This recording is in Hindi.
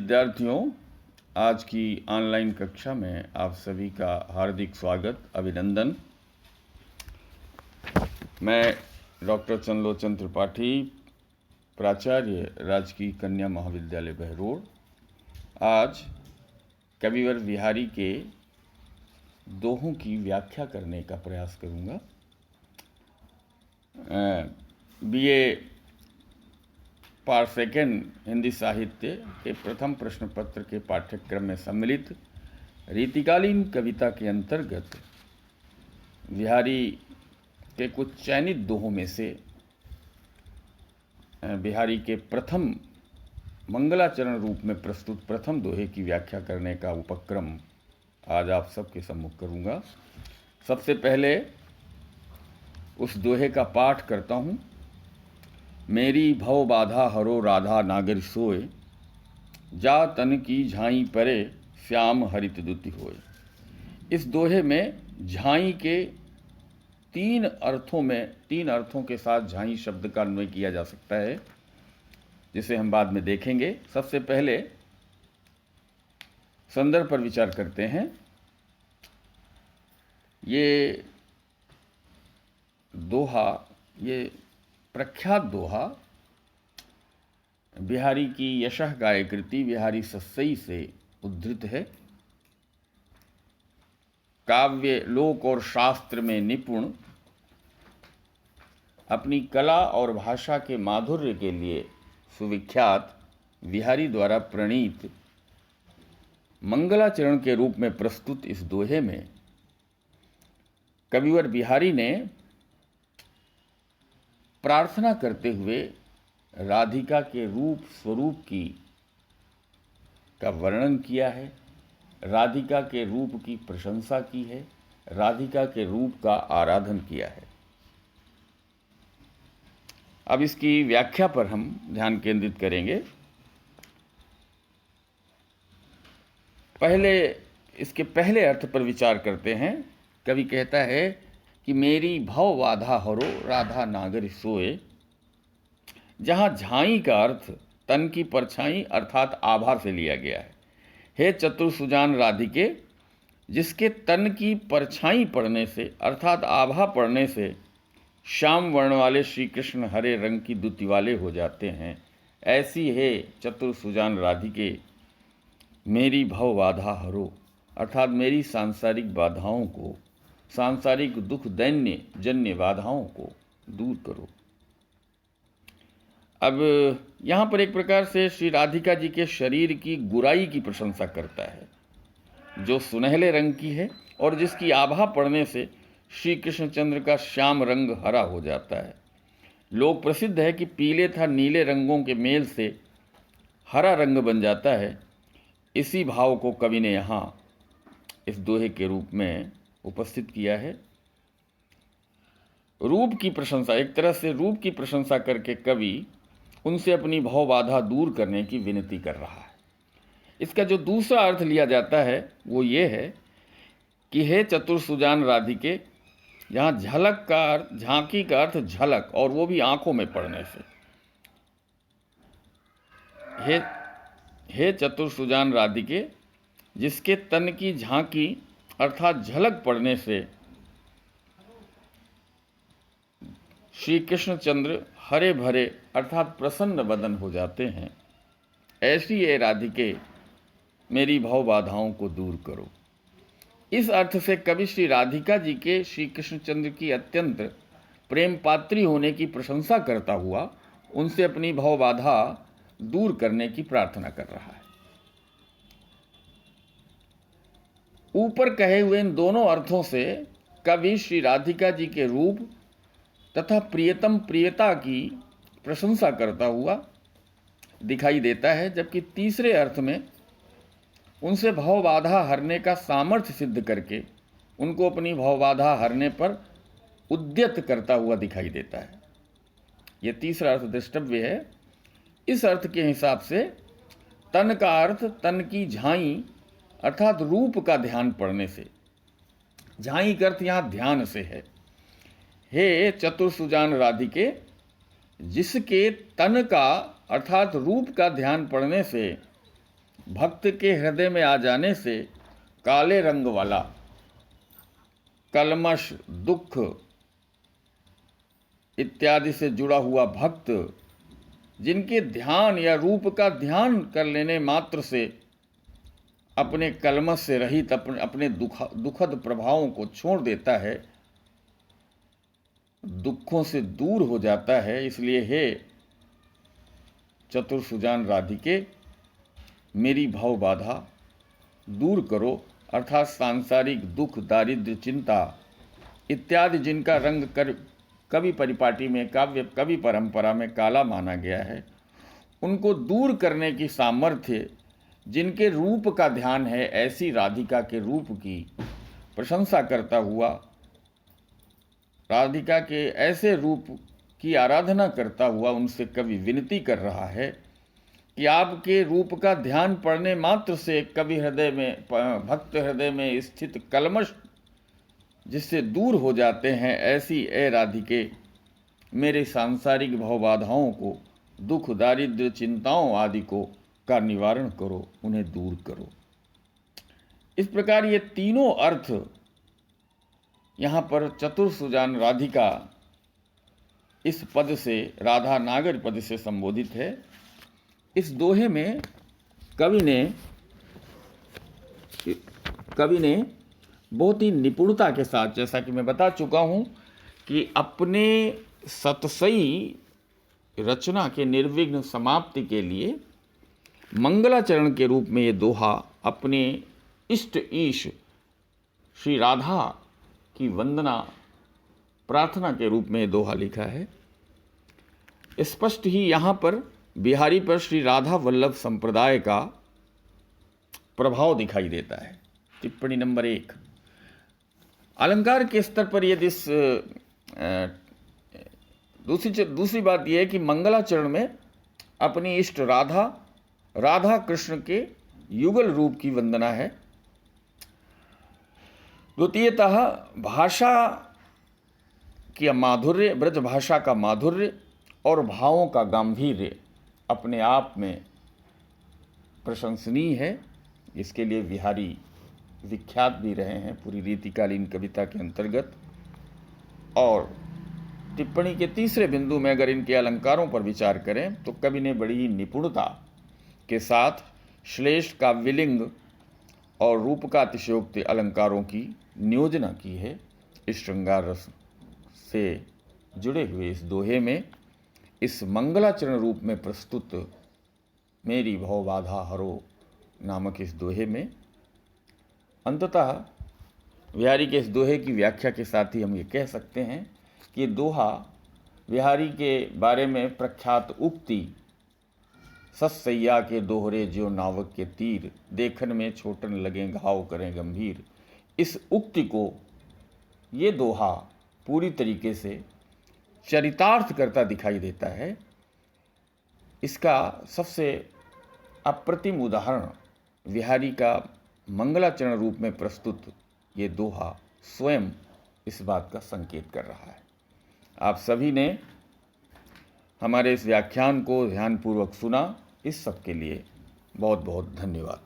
विद्यार्थियों, आज की ऑनलाइन कक्षा में आप सभी का हार्दिक स्वागत, अभिनंदन। मैं डॉक्टर चंद्रलोचन त्रिपाठी, प्राचार्य राजकीय कन्या महाविद्यालय बहरोड, आज कविवर बिहारी के दोहों की व्याख्या करने का प्रयास करूँगा। बीए पार्ट सेकेंड हिंदी साहित्य के प्रथम प्रश्न पत्र के पाठ्यक्रम में सम्मिलित रीतिकालीन कविता के अंतर्गत बिहारी के कुछ चयनित दोहों में से बिहारी के प्रथम मंगलाचरण रूप में प्रस्तुत प्रथम दोहे की व्याख्या करने का उपक्रम आज आप सबके सम्मुख करूँगा। सबसे पहले उस दोहे का पाठ करता हूँ। मेरी भव बाधा हरो राधा नागर सोए, जा तन की झाई परे श्याम हरित दुति होए। इस दोहे में झाई के तीन अर्थों के साथ झाई शब्द का अन्वय किया जा सकता है, जिसे हम बाद में देखेंगे। सबसे पहले संदर्भ पर विचार करते हैं। ये दोहा, ये प्रख्यात दोहा बिहारी की यशः गाय कृति बिहारी सस्सई से उद्धृत है। काव्य, लोक और शास्त्र में निपुण, अपनी कला और भाषा के माधुर्य के लिए सुविख्यात बिहारी द्वारा प्रणीत मंगलाचरण के रूप में प्रस्तुत इस दोहे में कविवर बिहारी ने प्रार्थना करते हुए राधिका के रूप स्वरूप का वर्णन किया है, राधिका के रूप की प्रशंसा की है, राधिका के रूप का आराधन किया है। अब इसकी व्याख्या पर हम ध्यान केंद्रित करेंगे। इसके पहले अर्थ पर विचार करते हैं। कवि कहता है कि मेरी भव बाधा हरो राधा नागर सोए। जहाँ झाई का अर्थ तन की परछाई अर्थात आभा से लिया गया है। हे चतुर सुजान राधिके, जिसके तन की परछाई पड़ने से अर्थात आभा पड़ने से श्याम वर्ण वाले श्री कृष्ण हरे रंग की दुति वाले हो जाते हैं, ऐसी हे चतुर सुजान राधिके मेरी भव बाधा हरो, अर्थात मेरी सांसारिक बाधाओं को, सांसारिक दुख दैन्य जन्य बाधाओं को दूर करो। अब यहाँ पर एक प्रकार से श्री राधिका जी के शरीर की गुराई की प्रशंसा करता है, जो सुनहले रंग की है और जिसकी आभा पड़ने से श्री कृष्णचंद्र का श्याम रंग हरा हो जाता है। लोक प्रसिद्ध है कि पीले तथा नीले रंगों के मेल से हरा रंग बन जाता है। इसी भाव को कवि ने यहाँ इस दोहे के रूप में उपस्थित किया है। रूप की प्रशंसा, एक तरह से रूप की प्रशंसा करके कवि उनसे अपनी भव बाधा दूर करने की विनती कर रहा है। इसका जो दूसरा अर्थ लिया जाता है वो ये है कि हे चतुर सुजान राधिके, जहाँ झलक का अर्थ, झांकी का अर्थ झलक, और वो भी आंखों में पड़ने से। हे चतुर सुजान राधिके, जिसके तन की झांकी अर्थात झलक पड़ने से श्री कृष्णचंद्र हरे भरे अर्थात प्रसन्न बदन हो जाते हैं, ऐसी ये राधिके मेरी भव बाधाओं को दूर करो। इस अर्थ से कवि श्री राधिका जी के श्री कृष्णचंद्र की अत्यंत प्रेम पात्री होने की प्रशंसा करता हुआ उनसे अपनी भव बाधा दूर करने की प्रार्थना कर रहा है। ऊपर कहे हुए इन दोनों अर्थों से कवि श्री राधिका जी के रूप तथा प्रियतम प्रियता की प्रशंसा करता हुआ दिखाई देता है, जबकि तीसरे अर्थ में उनसे भव बाधा हरने का सामर्थ्य सिद्ध करके उनको अपनी भव बाधा हरने पर उद्यत करता हुआ दिखाई देता है। यह तीसरा अर्थ द्रष्टव्य है। इस अर्थ के हिसाब से तन का अर्थ तन की झाई अर्थात रूप का ध्यान पड़ने से, झाई का अर्थ यहाँ ध्यान से है। हे चतुर सुजान राधिके, जिसके तन का अर्थात रूप का ध्यान पड़ने से भक्त के हृदय में आ जाने से काले रंग वाला कल्मश, दुख इत्यादि से जुड़ा हुआ भक्त, जिनके ध्यान या रूप का ध्यान कर लेने मात्र से अपने कल्मश से रहित अपने दुखद प्रभावों को छोड़ देता है, दुखों से दूर हो जाता है। इसलिए हे चतुर्सुजान राधिके, मेरी भव बाधा दूर करो, अर्थात सांसारिक दुख, दारिद्र्य, चिंता इत्यादि जिनका रंग कवि परिपाटी में, कवि परंपरा में काला माना गया है, उनको दूर करने की सामर्थ्य जिनके रूप का ध्यान है, ऐसी राधिका के रूप की प्रशंसा करता हुआ, राधिका के ऐसे रूप की आराधना करता हुआ उनसे कवि विनती कर रहा है कि आपके रूप का ध्यान पड़ने मात्र से कवि हृदय में, भक्त हृदय में स्थित कल्मश जिससे दूर हो जाते हैं, ऐसी ए राधिके मेरे सांसारिक भवबाधाओं को, दुख, दारिद्र्य, चिंताओं आदि को का निवारण करो, उन्हें दूर करो। इस प्रकार ये तीनों अर्थ यहाँ पर चतुर्सुजान राधिका इस पद से, राधा नागर पद से संबोधित है। इस दोहे में कवि ने बहुत ही निपुणता के साथ, जैसा कि मैं बता चुका हूँ कि अपने सतसई रचना के निर्विघ्न समाप्ति के लिए मंगलाचरण के रूप में ये दोहा अपने इष्ट ईश श्री राधा की वंदना प्रार्थना के रूप में ये दोहा लिखा है। स्पष्ट ही यहाँ पर बिहारी पर श्री राधा वल्लभ संप्रदाय का प्रभाव दिखाई देता है। टिप्पणी नंबर 1, अलंकार के स्तर पर यदि दूसरी बात यह है कि मंगलाचरण में अपनी इष्ट राधा कृष्ण के युगल रूप की वंदना है। द्वितीयतः भाषा की माधुर्य, ब्रज भाषा का माधुर्य और भावों का गांधीर्य अपने आप में प्रशंसनीय है। इसके लिए बिहारी विख्यात भी रहे हैं पूरी रीतिकालीन कविता के अंतर्गत। और टिप्पणी के तीसरे बिंदु में अगर इनके अलंकारों पर विचार करें तो कवि ने बड़ी ही निपुणता के साथ श्लेष, काव्यलिंग और रूप का अतिशयोक्ति अलंकारों की नियोजना की है। इस श्रृंगार रस से जुड़े हुए इस दोहे में, इस मंगलाचरण रूप में प्रस्तुत मेरी भव बाधा हरो नामक इस दोहे में अंततः बिहारी के इस दोहे की व्याख्या के साथ ही हम ये कह सकते हैं कि दोहा बिहारी के बारे में प्रख्यात उक्ति ससैया के दोहरे ज्यो नावक के तीर, देखन में छोटन लगे घाव करें गंभीर, इस उक्ति को ये दोहा पूरी तरीके से चरितार्थ करता दिखाई देता है। इसका सबसे अप्रतिम उदाहरण बिहारी का मंगलाचरण रूप में प्रस्तुत ये दोहा स्वयं इस बात का संकेत कर रहा है। आप सभी ने हमारे इस व्याख्यान को ध्यानपूर्वक सुना, इस सब के लिए बहुत बहुत धन्यवाद।